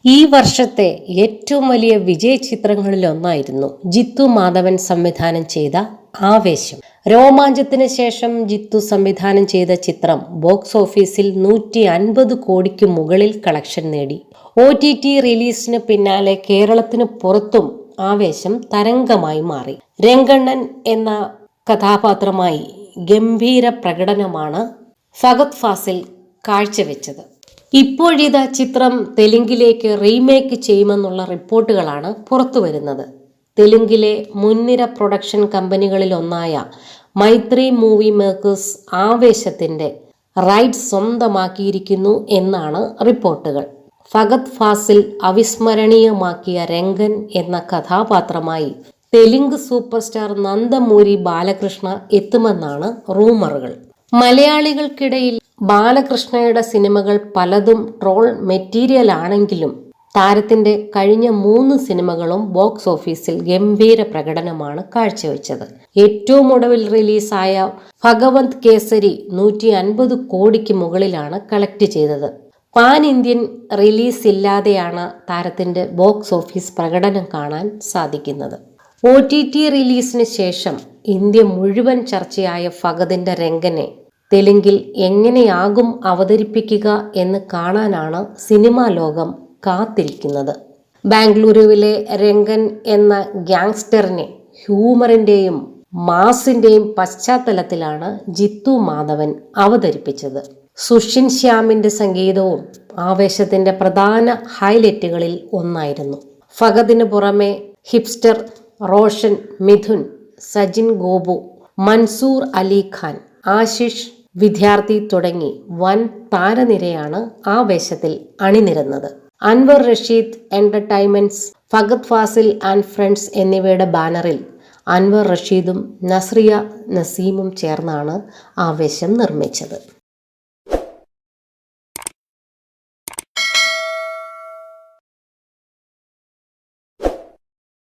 ഈ വർഷത്തെ ഏറ്റവും വലിയ വിജയ ചിത്രങ്ങളിലൊന്നായിരുന്നു ജിത്തു മാധവൻ സംവിധാനം ചെയ്ത ആവേശം. രോമാഞ്ചത്തിന് ശേഷം ജിത്തു സംവിധാനം ചെയ്ത ചിത്രം ബോക്സ് ഓഫീസിൽ 150 കോടിക്ക് മുകളിൽ കളക്ഷൻ നേടി. OTT റിലീസിന് പിന്നാലെ കേരളത്തിന് പുറത്തും ആവേശം തരംഗമായി മാറി. രംഗണ്ണൻ എന്ന കഥാപാത്രമായി ഗംഭീര പ്രകടനമാണ് ഫഹദ് ഫാസിൽ കാഴ്ചവെച്ചത്. ഇപ്പോഴിതാ ചിത്രം തെലുങ്കിലേക്ക് റീമേക്ക് ചെയ്യുമെന്നുള്ള റിപ്പോർട്ടുകളാണ് പുറത്തുവരുന്നത്. തെലുങ്കിലെ മുൻനിര പ്രൊഡക്ഷൻ കമ്പനികളിലൊന്നായ മൈത്രി മൂവി മേക്കേഴ്സ് ആവേശത്തിന്റെ റൈറ്റ്സ് സ്വന്തമാക്കിയിരിക്കുന്നു എന്നാണ് റിപ്പോർട്ടുകൾ. ഫഹദ് ഫാസിൽ അവിസ്മരണീയമാക്കിയ രംഗൻ എന്ന കഥാപാത്രമായി തെലുങ്ക് സൂപ്പർ സ്റ്റാർ നന്ദമൂരി ബാലകൃഷ്ണ എത്തുമെന്നാണ് റൂമറുകൾ. മലയാളികൾക്കിടയിൽ ബാലകൃഷ്ണയുടെ സിനിമകൾ പലതും ട്രോൾ മെറ്റീരിയൽ ആണെങ്കിലും താരത്തിന്റെ കഴിഞ്ഞ 3 സിനിമകളും ബോക്സ് ഓഫീസിൽ ഗംഭീര പ്രകടനമാണ് കാഴ്ചവെച്ചത്. ഏറ്റവും ഒടുവിൽ റിലീസായ ഭഗവന്ത് കേസരി 150 കോടിക്ക് മുകളിലാണ് കളക്ട് ചെയ്തത്. പാൻ ഇന്ത്യൻ റിലീസ് ഇല്ലാതെയാണ് താരത്തിന്റെ ബോക്സ് ഓഫീസ് പ്രകടനം കാണാൻ സാധിക്കുന്നത്. OTT റിലീസിന് ശേഷം ഇന്ത്യ മുഴുവൻ ചർച്ചയായ ഫഹദിന്റെ രംഗനെ തെലുങ്കിൽ എങ്ങനെയാകും അവതരിപ്പിക്കുക എന്ന് കാണാനാണ് സിനിമാ ലോകം കാത്തിരിക്കുന്നത്. ബാംഗ്ലൂരുവിലെ രംഗൻ എന്ന ഗ്യാങ്സ്റ്ററിനെ ഹ്യൂമറിന്റെയും മാസിന്റെയും പശ്ചാത്തലത്തിലാണ് ജിത്തു മാധവൻ അവതരിപ്പിച്ചത്. സുഷിൻ ശ്യാമിന്റെ സംഗീതവും ആവേശത്തിന്റെ പ്രധാന ഹൈലൈറ്റുകളിൽ ഒന്നായിരുന്നു. ഫഹദിന് പുറമെ ഹിപ്സ്റ്റർ റോഷൻ മിഥുൻ, സജിൻ ഗോപു, മൻസൂർ അലി ഖാൻ, ആശിഷ് വിദ്യാർത്ഥി തുടങ്ങി വൻ താരനിരയാണ് ആവേശത്തിൽ അണിനിരന്നത്. Anwar Rasheed entertainments, Fahadh Faasil and friends എന്നിവയുടെ ബാനറിൽ അൻവർ റഷീദും നസ്രിയ നസീമും ചേർന്നാണ് ആവേശം നിർമ്മിച്ചത്.